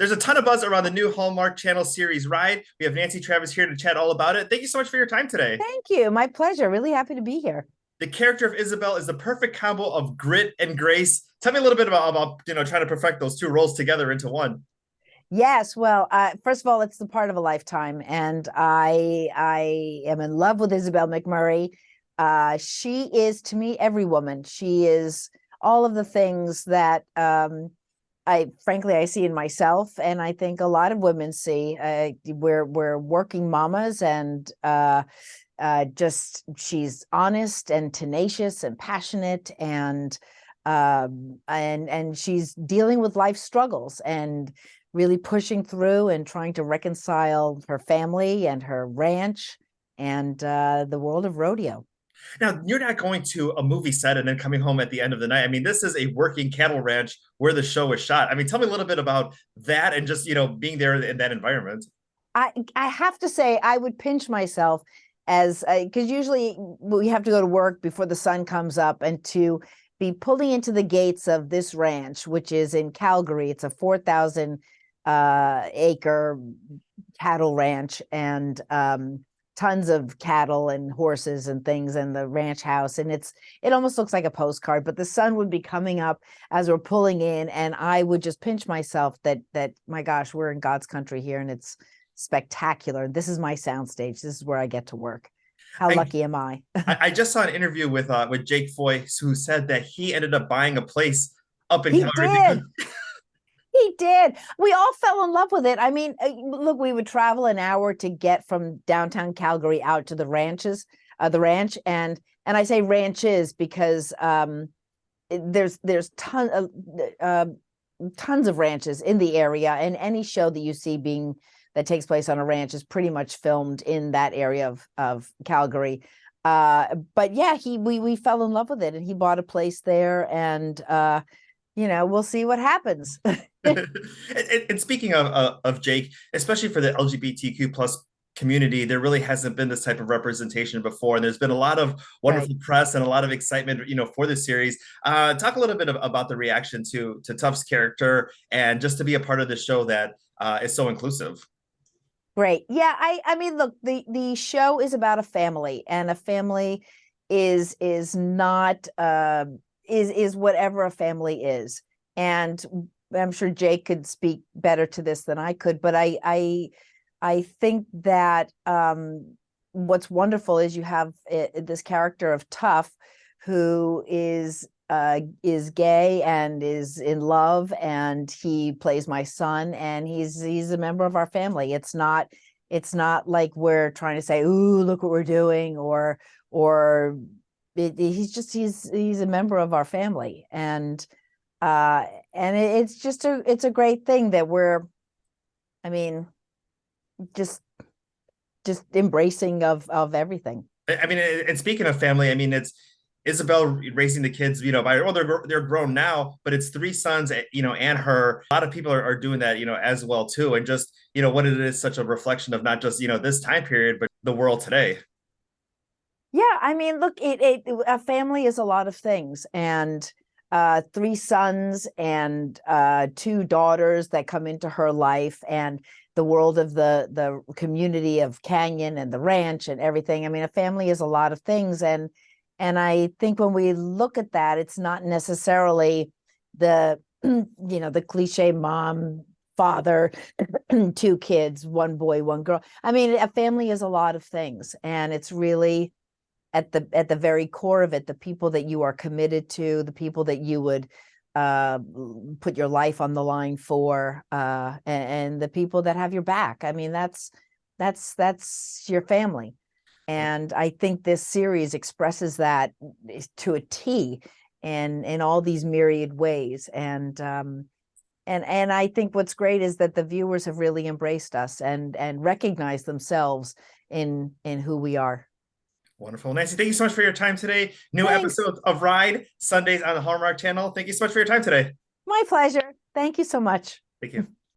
There's a ton of buzz around the new Hallmark Channel series Ride. We have Nancy Travis here to chat all about it. Thank you so much for your time today. Thank you. My pleasure. Really happy to be here. The character of Isabel is the perfect combo of grit and grace. Tell me a little bit about trying to perfect those two roles together into one. Yes, well, first of all, it's the part of a lifetime, and I am in love with Isabel McMurray. She is to me every woman. She is all of the things that I see in myself, and I think a lot of women see. We're working mamas, and just she's honest and tenacious and passionate, and she's dealing with life struggles and really pushing through and trying to reconcile her family and her ranch and the world of rodeo. Now, you're not going to a movie set and then coming home at the end of the night. I mean, this is a working cattle ranch where the show was shot. I mean, tell me a little bit about that and just, being there in that environment. I have to say I would pinch myself as because usually we have to go to work before the sun comes up, and to be pulling into the gates of this ranch, which is in Calgary. It's a 4,000 acre cattle ranch, and tons of cattle and horses and things, and the ranch house, and it almost looks like a postcard. But the sun would be coming up as we're pulling in, and I would just pinch myself that my gosh, we're in God's country here, and it's spectacular. This is my soundstage. This is where I get to work. How I lucky am I? I just saw an interview with Jake Foy, who said that he ended up buying a place up in He Calgary because did. He did. We all fell in love with it. I mean, look, we would travel an hour to get from downtown Calgary out to the ranch, and I say ranches because there's tons of ranches in the area, and any show that you see that takes place on a ranch is pretty much filmed in that area of Calgary. But yeah, we fell in love with it, and he bought a place there, and we'll see what happens. and speaking of Jake, especially for the LGBTQ plus community, there really hasn't been this type of representation before, and there's been a lot of Right. wonderful press and a lot of excitement, for the series. Talk a little bit about the reaction to Tuff's character, and just to be a part of the show that is so inclusive. Great. Yeah, I mean, look, the show is about a family, and a family is not is whatever a family is. And I'm sure Jake could speak better to this than I could, but I think that what's wonderful is you have this character of Tuff, who is gay and is in love, and he plays my son, and he's a member of our family. It's not like we're trying to say, "Ooh, look what we're doing," he's a member of our family, and it's a great thing that I mean, just just embracing of everything. I mean, and speaking of family, I mean, it's Isabel raising the kids, they're grown now, but it's three sons, and her. A lot of people are doing that, as well too, and just what it is, such a reflection of not just this time period, but the world today. Yeah, I mean, look, a family is a lot of things, and three sons and two daughters that come into her life, and the world of the community of Canyon and the ranch and everything. I mean, a family is a lot of things, and I think when we look at that, it's not necessarily the the cliche mom, father, two kids, one boy, one girl. I mean, a family is a lot of things, and it's really at the very core of it, the people that you are committed to, the people that you would put your life on the line for, and the people that have your back. I mean, that's your family. And I think this series expresses that to a T, and in all these myriad ways. And I think what's great is that the viewers have really embraced us and recognized themselves in who we are. Wonderful. Nancy, thank you so much for your time today. New Thanks. episodes of Ride, Sundays on the Hallmark Channel. Thank you so much for your time today. My pleasure. Thank you so much. Thank you.